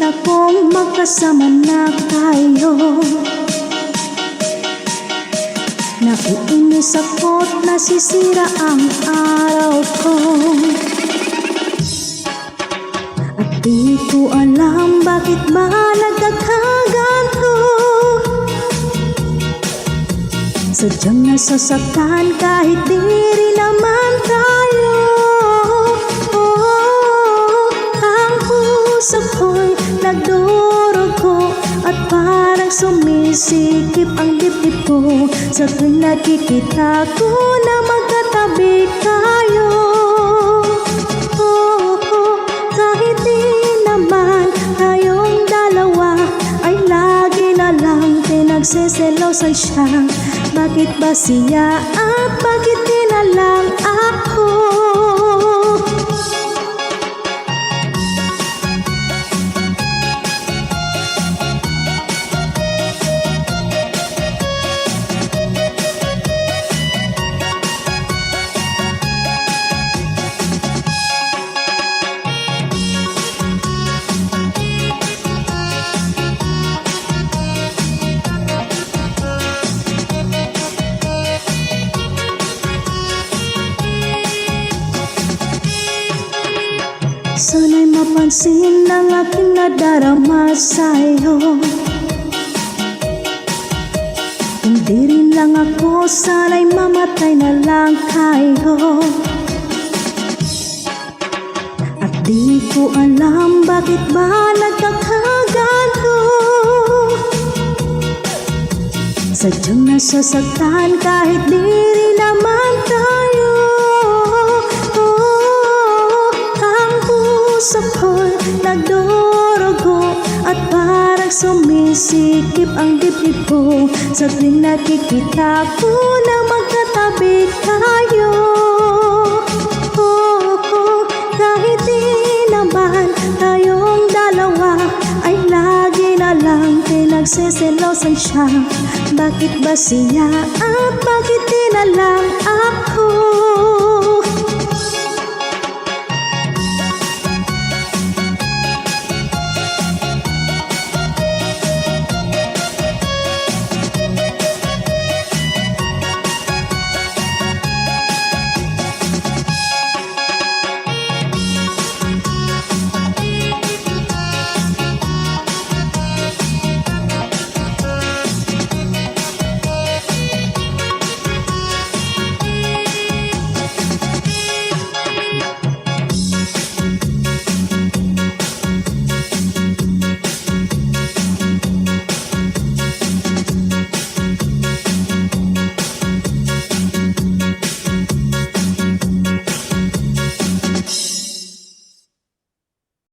na kong magkasama na tayo. Naiinis ako't nasisira ang araw ko. At di ko alam bakit ba nagkakaganto. Sadyang nasasaktan kahit di rin naman tayo. Ang puso ko'y nagdurugo at parang sumisikip ang dibdib ko sa tuwing nakikita ko na magkatabi tayo. Kahit di naman tayong dalawa ay lagi na lang pinagsiselosan siya. Bakit ba siya at bakit di na lang ako? Sana'y mapansin ng aking nadarama sa'yo. Hindi rin lang ako, sana'y mamatay na lang tayo. At di ko alam bakit ba nagkakaganto. Sadyang nasasaktan kahit di rin naman tayo. Puso ko'y nagdurugo at parang sumisikip ang dibdib ko sa tuwing nakikita ko na magkatabi tayo. Kahit di naman tayong dalawa ay lagi na lang pinagsiselosan siya. Bakit ba siya at bakit di na lang ako?